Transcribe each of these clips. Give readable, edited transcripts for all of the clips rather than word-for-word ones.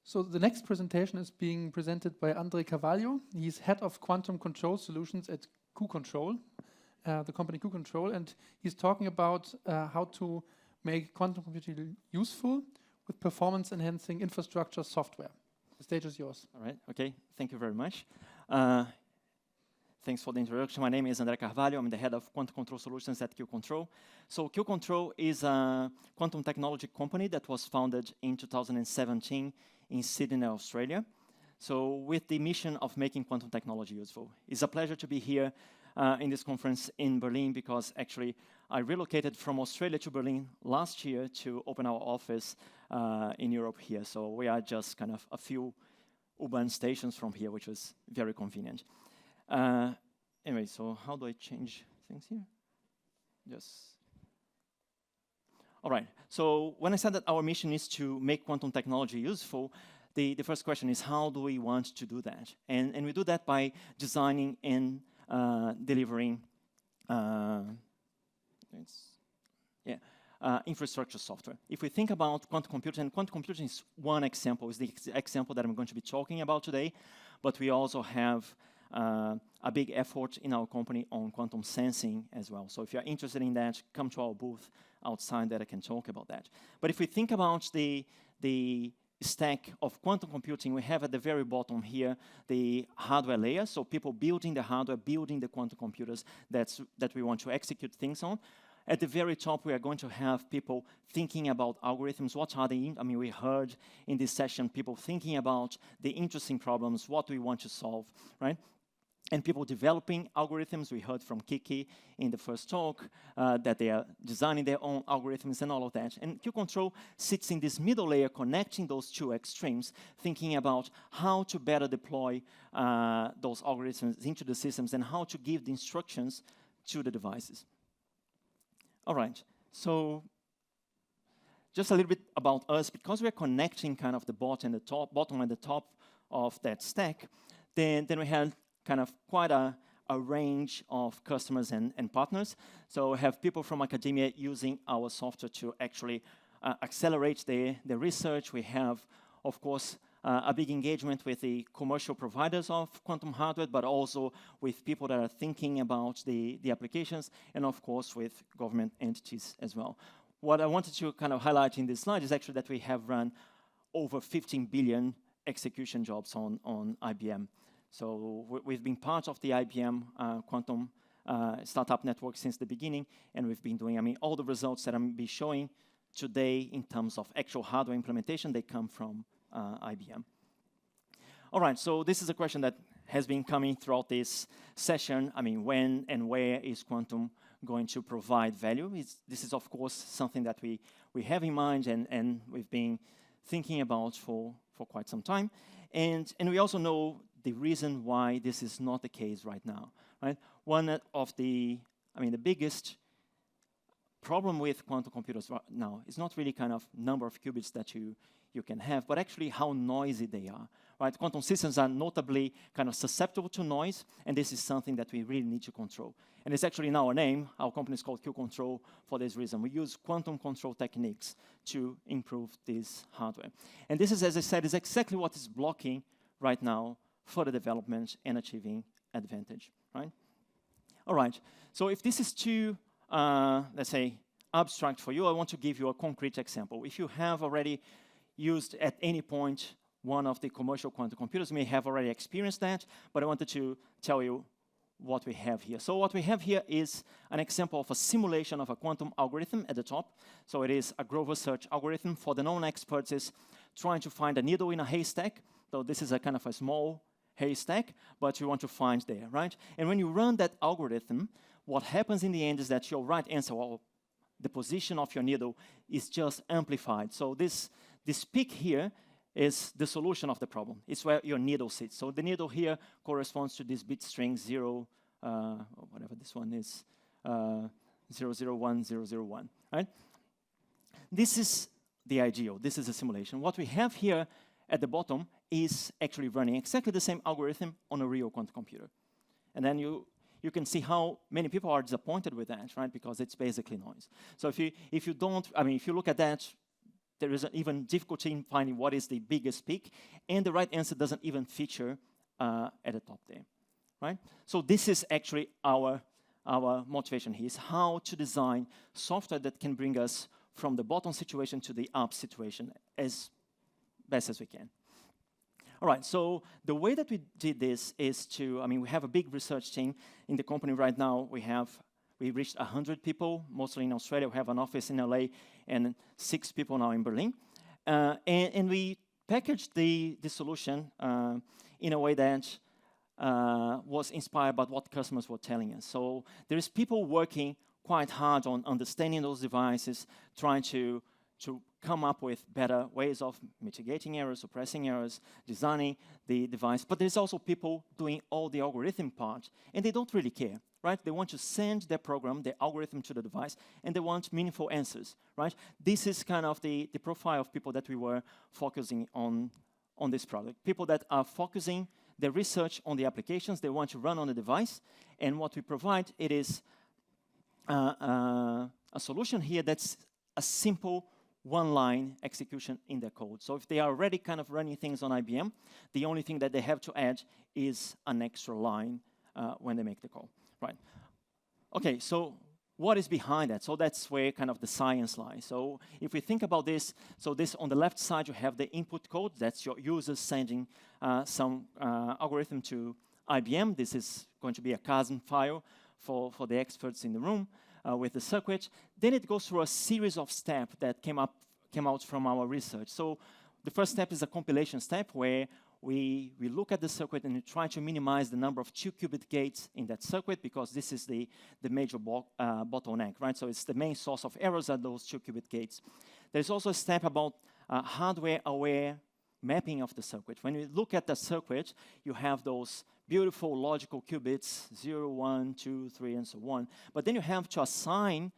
So the next presentation is being presented by Carvalho. He's head of quantum control solutions at QControl, the company QControl, and he's talking about how to make quantum computing useful with performance-enhancing infrastructure software. The stage is yours. All right, okay, thank you very much. Thanks for the introduction. My name is Carvalho. I'm the head of quantum control solutions at QControl. So QControl is a quantum technology company that was founded in 2017 in Sydney, Australia. So with the mission of making quantum technology useful. It's a pleasure to be here in this conference in Berlin because actually I relocated from Australia to Berlin last year to open our office in Europe here. So we are just kind of a few urban stations from here, which was very convenient. Anyway, so how do I change things here? Yes. All right, so when I said that our mission is to make quantum technology useful, the first question is how do we want to do that? And we do that by designing and delivering infrastructure software. If we think about quantum computing, and quantum computing is one example, is the example that I'm going to be talking about today, but we also have a big effort in our company on quantum sensing as well. So if you're interested in that, come to our booth outside that I can talk about that. But if we think about the stack of quantum computing, we have at the very bottom here the hardware layer, so people building the hardware, building the quantum computers that we want to execute things on. At the very top, we are going to have people thinking about algorithms. What are the, we heard in this session people thinking about the interesting problems, what we want to solve, right? And people developing algorithms. We heard from Kiki in the first talk that they are designing their own algorithms and all of that. And QControl sits in this middle layer connecting those two extremes, thinking about how to better deploy those algorithms into the systems and how to give the instructions to the devices. All right, so just a little bit about us. Because we're connecting kind of the bottom and the top of that stack, then we have kind of quite a range of customers and partners. So we have people from academia using our software to actually accelerate the research. We have, of course, a big engagement with the commercial providers of quantum hardware, but also with people that are thinking about the applications, and of course with government entities as well. What I wanted to kind of highlight in this slide is actually that we have run over 15 billion execution jobs on IBM. So we've been part of the IBM quantum startup network since the beginning, and we've been doing, all the results that I'm going to be showing today in terms of actual hardware implementation, they come from IBM. All right, so this is a question that has been coming throughout this session. When and where is quantum going to provide value? This is, of course, something that we have in mind and we've been thinking about for quite some time. And we also know the reason why this is not the case right now, right? One of the biggest problem with quantum computers right now is not really kind of number of qubits that you can have, but actually how noisy they are, right? Quantum systems are notably kind of susceptible to noise, and this is something that we really need to control. And it's actually in our name. Our company is called QControl for this reason. We use quantum control techniques to improve this hardware. And this is, as I said, is exactly what is blocking right now further development and achieving advantage, right? All right, so if this is too, let's say, abstract for you, I want to give you a concrete example. If you have already used at any point one of the commercial quantum computers, you may have already experienced that, but I wanted to tell you what we have here. So what we have here is an example of a simulation of a quantum algorithm at the top. So it is a Grover search algorithm. For the non-experts, is trying to find a needle in a haystack. So this is a kind of a small haystack, but you want to find there, right? And when you run that algorithm, what happens in the end is that your right answer, well, the position of your needle is just amplified. So this peak here is the solution of the problem. It's where your needle sits. So the needle here corresponds to this bit string 0, whatever this one is, 001001, right? This is the ideal. This is a simulation. What we have here at the bottom is actually running exactly the same algorithm on a real quantum computer. And then you can see how many people are disappointed with that, right? Because it's basically noise. So if you look at that, there is an even difficulty in finding what is the biggest peak, and the right answer doesn't even feature at the top there, right? So this is actually our motivation here, is how to design software that can bring us from the bottom situation to the up situation as best as we can. All right, so the way that we did this is to, I mean, we have a big research team in the company right now. We reached 100 people, mostly in Australia. We have an office in LA and 6 people now in Berlin. And we packaged the solution in a way that was inspired by what customers were telling us. So there is people working quite hard on understanding those devices, trying to come up with better ways of mitigating errors, suppressing errors, designing the device. But there's also people doing all the algorithm part, and they don't really care, right? They want to send their program, their algorithm to the device, and they want meaningful answers, right? This is kind of the profile of people that we were focusing on this product. People that are focusing their research on the applications they want to run on the device, and what we provide, it is a solution here that's a simple one-line execution in their code. So if they are already kind of running things on IBM, the only thing that they have to add is an extra line when they make the call, right? Okay, so what is behind that? So that's where kind of the science lies. So if we think about this, so this on the left side, you have the input code. That's your users sending some algorithm to IBM. This is going to be a CASM file for the experts in the room. With the circuit, then it goes through a series of steps that came out from our research. So the first step is a compilation step where we look at the circuit and we try to minimize the number of 2-qubit gates in that circuit, because this is the major bottleneck, right? So it's the main source of errors are those 2-qubit gates. There's also a step about hardware-aware mapping of the circuit. When you look at the circuit, you have those beautiful logical qubits, 0, 1, 2, 3, and so on. But then you have to assign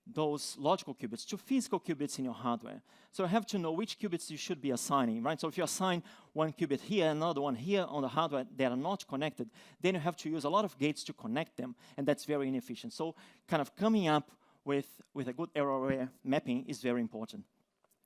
those logical qubits to physical qubits in your hardware. So you have to know which qubits you should be assigning, right? So if you assign one qubit here, another one here on the hardware that are not connected, then you have to use a lot of gates to connect them, and that's very inefficient. So kind of coming up with a good error-aware mapping is very important.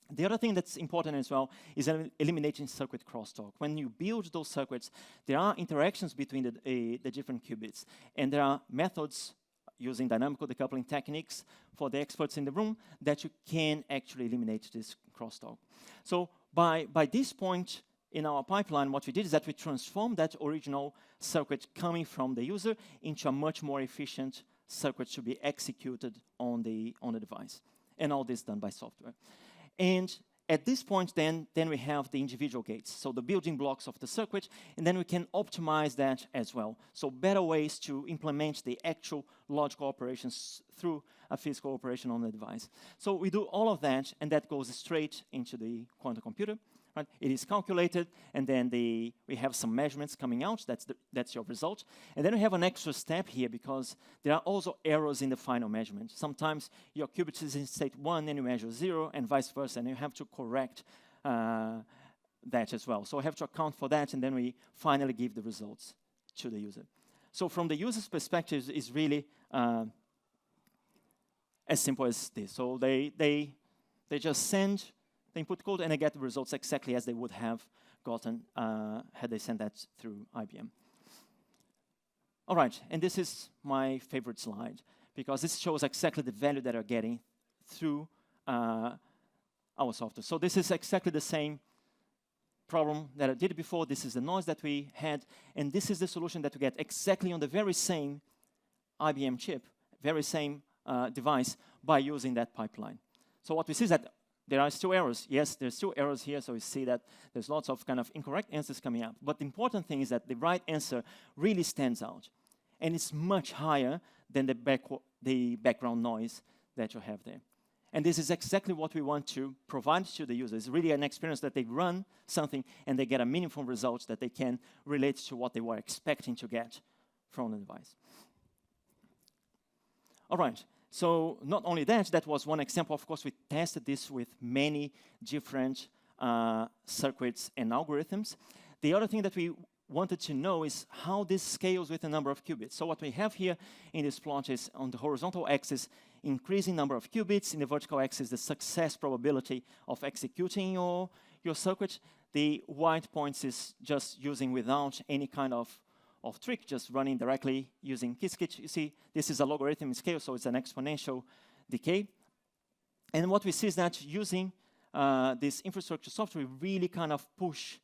The other thing that's important as well is eliminating circuit crosstalk. When you build those circuits, there are interactions between the different qubits, and there are methods using dynamical decoupling techniques for the experts in the room that you can actually eliminate this crosstalk. So by this point in our pipeline, what we did is that we transformed that original circuit coming from the user into a much more efficient circuit to be executed on the device, and all this done by software. And at this point, then we have the individual gates, so the building blocks of the circuit, and then we can optimize that as well. So better ways to implement the actual logical operations through a physical operation on the device. So we do all of that, and that goes straight into the quantum computer. Right? It is calculated, and then we have some measurements coming out. That's your result. And then we have an extra step here, because there are also errors in the final measurement. Sometimes your qubit is in state 1, and you measure 0, and vice versa, and you have to correct that as well. So we have to account for that, and then we finally give the results to the user. So from the user's perspective, it's really as simple as this. So they just send the input code, and they get the results exactly as they would have gotten had they sent that through IBM. All right, and this is my favorite slide, because this shows exactly the value that they're getting through our software. So this is exactly the same problem that I did before. This is the noise that we had, and this is the solution that we get exactly on the very same IBM chip, very same device, by using that pipeline. So what we see is that there are still errors. Yes, there's still errors here, so we see that there's lots of kind of incorrect answers coming up. But the important thing is that the right answer really stands out, and it's much higher than the background noise that you have there. And this is exactly what we want to provide to the user. It's really an experience that they run something, and they get a meaningful result that they can relate to what they were expecting to get from the device. All right. So not only that was one example. Of course, we tested this with many different circuits and algorithms. The other thing that we wanted to know is how this scales with the number of qubits. So what we have here in this plot is, on the horizontal axis increasing number of qubits. In the vertical axis, the success probability of executing your circuit. The white points is just using without any kind of trick, just running directly using Qiskit. You see, this is a logarithmic scale, so it's an exponential decay. And what we see is that using this infrastructure software, we really kind of push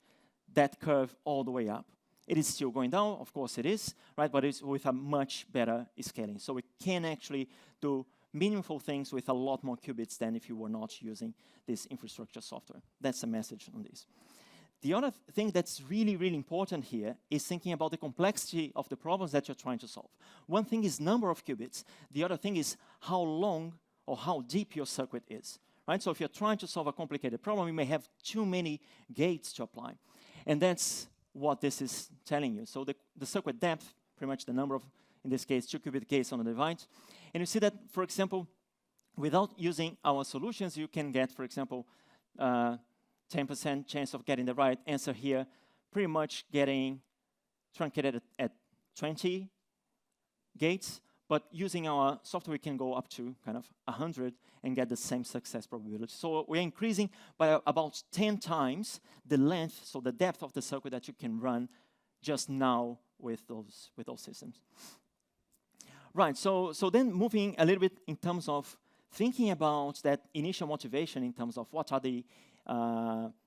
that curve all the way up. It is still going down, of course it is, right? But it's with a much better scaling. So we can actually do meaningful things with a lot more qubits than if you were not using this infrastructure software. That's the message on this. The other thing that's really, really important here is thinking about the complexity of the problems that you're trying to solve. One thing is number of qubits. The other thing is how long or how deep your circuit is, right? So if you're trying to solve a complicated problem, you may have too many gates to apply. And that's what this is telling you. So the circuit depth, pretty much the number of, in this case, 2-qubit gates on the device. And you see that, for example, without using our solutions, you can get, for example, 10% chance of getting the right answer here, pretty much getting truncated at 20 gates. But using our software, we can go up to kind of 100 and get the same success probability. So we're increasing by about 10 times the length, so the depth of the circuit that you can run just now with those systems. Right, so then moving a little bit in terms of thinking about that initial motivation in terms of what are the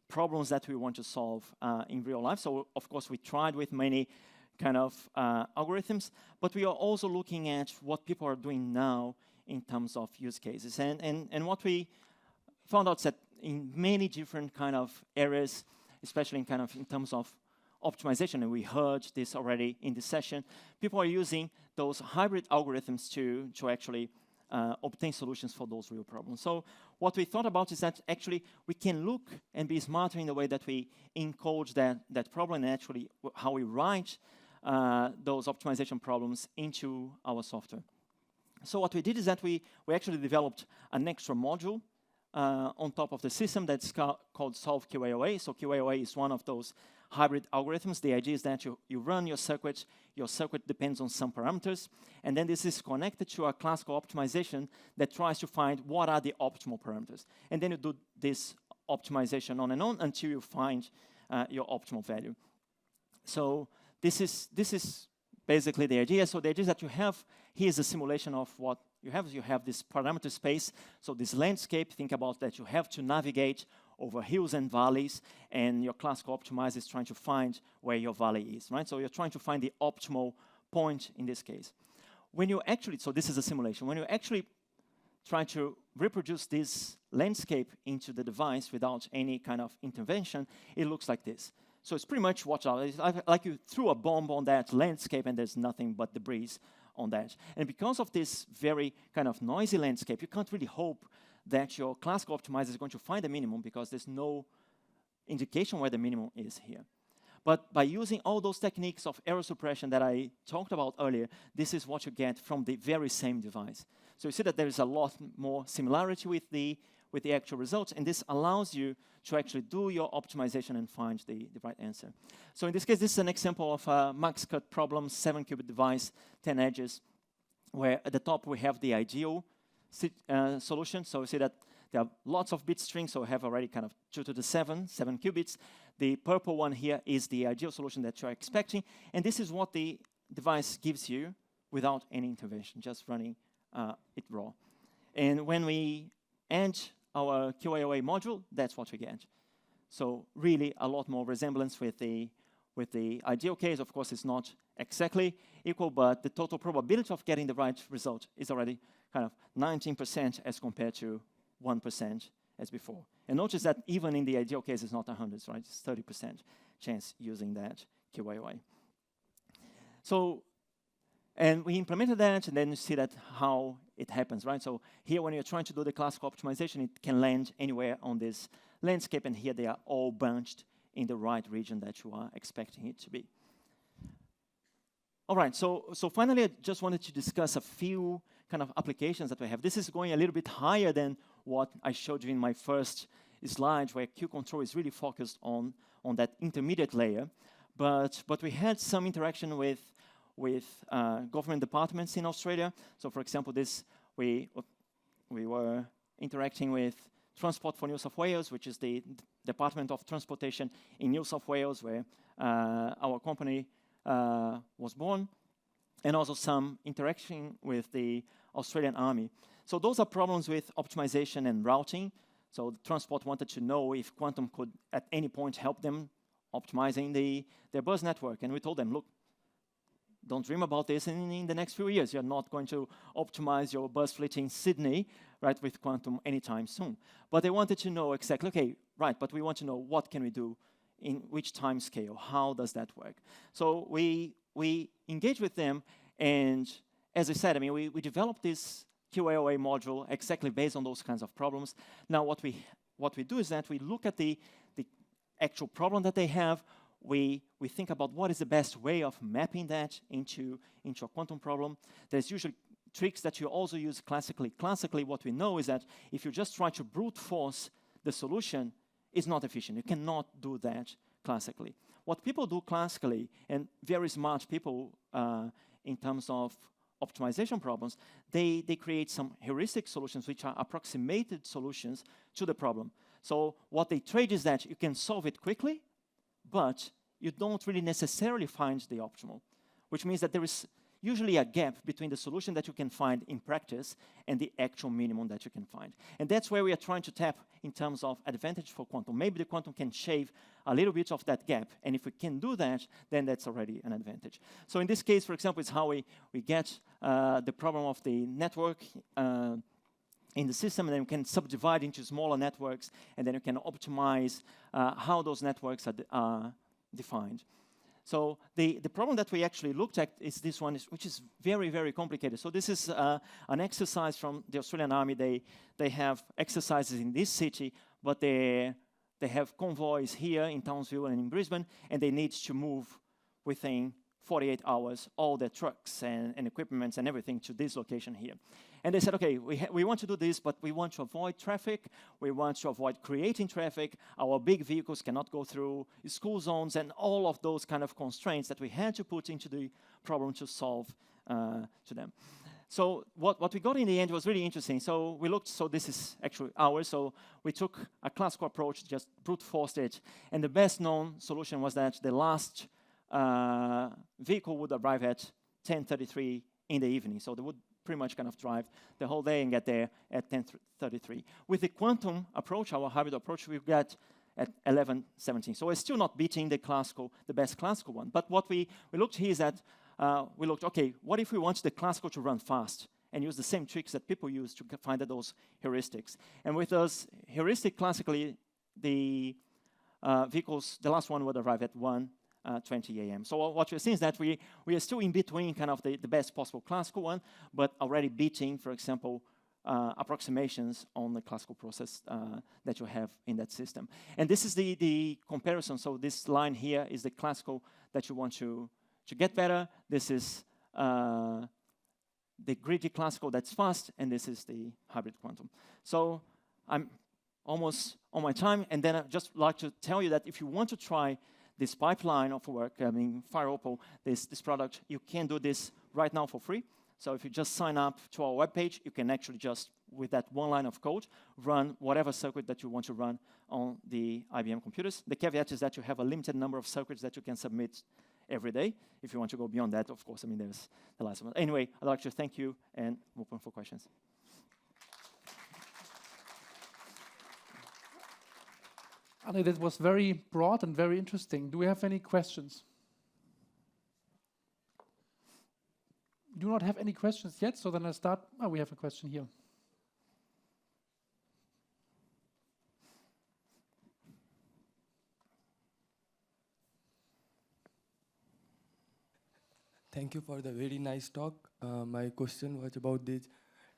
problems that we want to solve in real life. So of course we tried with many kind of algorithms, but we are also looking at what people are doing now in terms of use cases. And what we found out is that in many different kind of areas, especially in terms of optimization, and we heard this already in this session, people are using those hybrid algorithms to actually obtain solutions for those real problems. So what we thought about is that actually we can look and be smarter in the way that we encode that problem and actually how we write those optimization problems into our software. So what we did is that we actually developed an extra module on top of the system that's called Solve QAOA. So QAOA is one of those hybrid algorithms. The idea is that you run your circuit depends on some parameters, and then this is connected to a classical optimization that tries to find what are the optimal parameters. And then you do this optimization on and on until you find your optimal value. So this is basically the idea. So the idea is that you have, here's a simulation of what you have. You have this parameter space. So this landscape, think about that you have to navigate over hills and valleys, and your classical optimizer is trying to find where your valley is, right? So you're trying to find the optimal point in this case. When you actually, so this is a simulation, when you actually try to reproduce this landscape into the device without any kind of intervention, it looks like this. So it's pretty much like you threw a bomb on that landscape and there's nothing but debris on that. And because of this very kind of noisy landscape, you can't really hope that your classical optimizer is going to find the minimum because there's no indication where the minimum is here. But by using all those techniques of error suppression that I talked about earlier, this is what you get from the very same device. So you see that there is a lot more similarity with the actual results, and this allows you to actually do your optimization and find the right answer. So in this case, this is an example of a max cut problem, 7-qubit device, 10 edges, where at the top we have the ideal solution. So you see that there are lots of bit strings, so we have already kind of 2 to the 7 qubits. The purple one here is the ideal solution that you're expecting, and this is what the device gives you without any intervention, just running it raw. And when we add our QAOA module, that's what we get. So really a lot more resemblance with the ideal case. Of course, it's not exactly equal, but the total probability of getting the right result is already kind of 19% as compared to 1% as before. And notice that even in the ideal case, it's not 100, right? It's 30% chance using that QAOA. So, and we implemented that, and then you see that how it happens, right? So here, when you're trying to do the classical optimization, it can land anywhere on this landscape, and here they are all bunched in the right region that you are expecting it to be. All right, so finally, I just wanted to discuss a few kind of applications that we have. This is going a little bit higher than what I showed you in my first slide, where QControl is really focused on that intermediate layer. But we had some interaction with government departments in Australia. So for example, we we were interacting with Transport for New South Wales, which is the Department of Transportation in New South Wales, where our company was born, and also some interaction with the Australian Army. So those are problems with optimization and routing. So the Transport wanted to know if Quantum could at any point help them optimizing their bus network. And we told them, look, don't dream about this in the next few years. You're not going to optimize your bus fleet in Sydney, right, with Quantum anytime soon. But they wanted to know exactly, okay, right, but we want to know what can we do in which time scale, how does that work? So we engage with them, and as I said, I mean, we developed this QAOA module exactly based on those kinds of problems. Now what we do is that we look at the actual problem that they have. We think about what is the best way of mapping that into a quantum problem. There's usually tricks that you also use classically. Classically, what we know is that if you just try to brute force the solution, it's not efficient. You cannot do that classically. What people do classically, and very smart people in terms of optimization problems, they create some heuristic solutions, which are approximated solutions to the problem. So what they trade is that you can solve it quickly, but you don't really necessarily find the optimal, which means that there is usually a gap between the solution that you can find in practice and the actual minimum that you can find. And that's where we are trying to tap in terms of advantage for Quantum. Maybe the Quantum can shave a little bit of that gap, and if we can do that, then that's already an advantage. So in this case, for example, it's how we get the problem of the network in the system, and then we can subdivide into smaller networks, and then you can optimize how those networks are defined. So the problem that we actually looked at is this one, which is very, very complicated. So this is an exercise from the Australian Army. They have exercises in this city, but they have convoys here in Townsville and in Brisbane, and they need to move within 48 hours all their trucks and equipment and everything to this location here. And they said, okay, we want to do this, but we want to avoid traffic. We want to avoid creating traffic. Our big vehicles cannot go through school zones and all of those kind of constraints that we had to put into the problem to solve to them. So what we got in the end was really interesting. So we looked, so this is actually ours. So we took a classical approach, just brute forced it. And the best known solution was that the last vehicle would arrive at 10:33 in the evening. So they would pretty much kind of drive the whole day and get there at 10:33. With the quantum approach, our hybrid approach, we got at 11:17. So we're still not beating the best classical one. But what we looked here is that we looked, okay, what if we want the classical to run fast and use the same tricks that people use to find those heuristics? And with those heuristic, classically, the vehicles, the last one would arrive at 1:20 a.m. So what you're seeing is that we are still in between kind of the best possible classical one, but already beating, for example, approximations on the classical process that you have in that system. And this is the comparison. So this line here is the classical that you want to get better. This is the greedy classical that's fast, and this is the hybrid quantum. So I'm almost on my time, and then I'd just like to tell you that if you want to try this pipeline of work, I mean, Fire Opal, this product, you can do this right now for free. So if you just sign up to our webpage, you can actually just, with that one line of code, run whatever circuit that you want to run on the IBM computers. The caveat is that you have a limited number of circuits that you can submit every day. If you want to go beyond that, of course, I mean, there's the last one. Anyway, I'd like to thank you, and I'm open for questions. Andre, that was very broad and very interesting. Do we have any questions? Do not have any questions yet, so then I'll start. Oh, we have a question here. Thank you for the very nice talk. My question was about this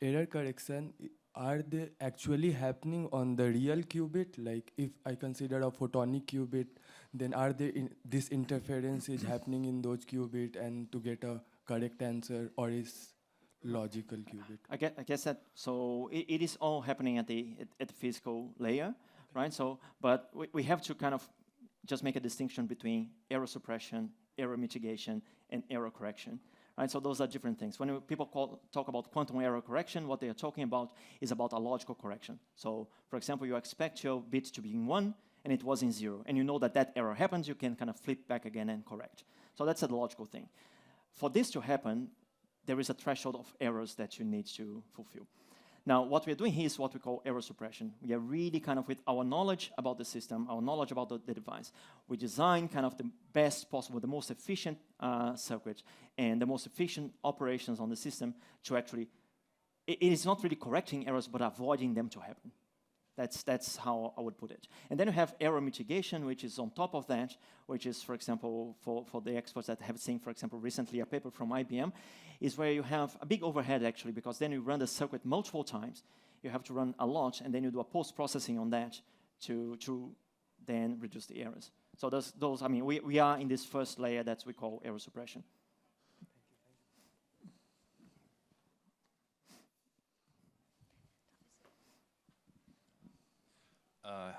error correction. Are they actually happening on the real qubit? Like if I consider a photonic qubit, then are they this interference is happening in those qubit and to get a correct answer, or is logical qubit? I guess that, so it is all happening at the physical layer, right? So, but we have to kind of just make a distinction between error suppression, error mitigation, and error correction, right? So those are different things. When people talk about quantum error correction, what they are talking about is about a logical correction. So, for example, you expect your bit to be in 1, and it was in 0, and you know that that error happens, you can kind of flip back again and correct. So that's a logical thing. For this to happen, there is a threshold of errors that you need to fulfill. Now, what we're doing here is what we call error suppression. We are really kind of, with our knowledge about the system, our knowledge about the device, we design kind of the best possible, the most efficient circuit and the most efficient operations on the system to actually, it is not really correcting errors, but avoiding them to happen. That's how I would put it. And then you have error mitigation, which is on top of that, which is, for example, for the experts that have seen, for example, recently a paper from IBM, is where you have a big overhead, actually, because then you run the circuit multiple times. You have to run a lot, and then you do a post-processing on that to then reduce the errors. So those I mean, we are in this first layer that we call error suppression.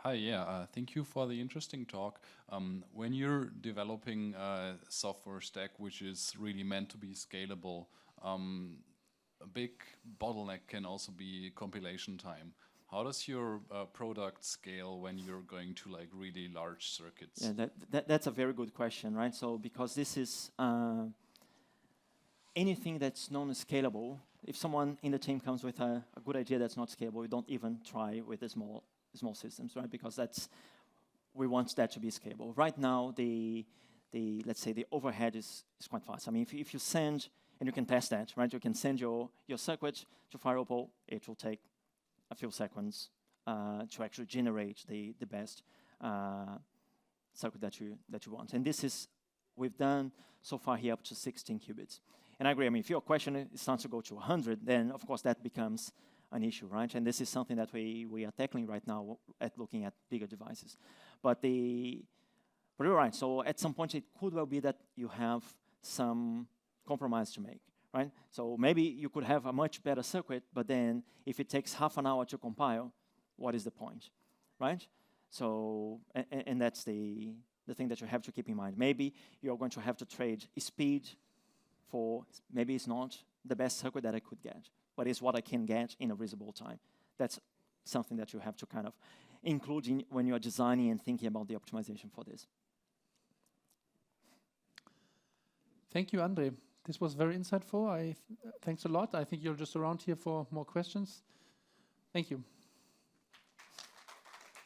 Hi, thank you for the interesting talk. When you're developing a software stack which is really meant to be scalable, a big bottleneck can also be compilation time. How does your product scale when you're going to like really large circuits? Yeah, that's a very good question, right? So because this is anything that's known as scalable, if someone in the team comes with a good idea that's not scalable, you don't even try with the small systems, right? Because we want that to be scalable. Right now, let's say the overhead is quite fast. I mean, if you send, and you can test that, right? You can send your circuit to Opal, it will take a few seconds to actually generate the best circuit that you want. And this is, we've done so far here up to 16 qubits. And I agree, I mean, if your question starts to go to 100, then of course that becomes an issue, right? And this is something that we are tackling right now at looking at bigger devices. But you're right, so at some point it could well be that you have some compromise to make, right? So maybe you could have a much better circuit, but then if it takes half an hour to compile, what is the point, right? So, and that's the thing that you have to keep in mind. Maybe you're going to have to trade speed for, maybe it's not the best circuit that I could get, but it's what I can get in a reasonable time. That's something that you have to kind of include when you are designing and thinking about the optimization for this. Thank you, Andre. This was very insightful. Thanks a lot. I think you're just around here for more questions. Thank you.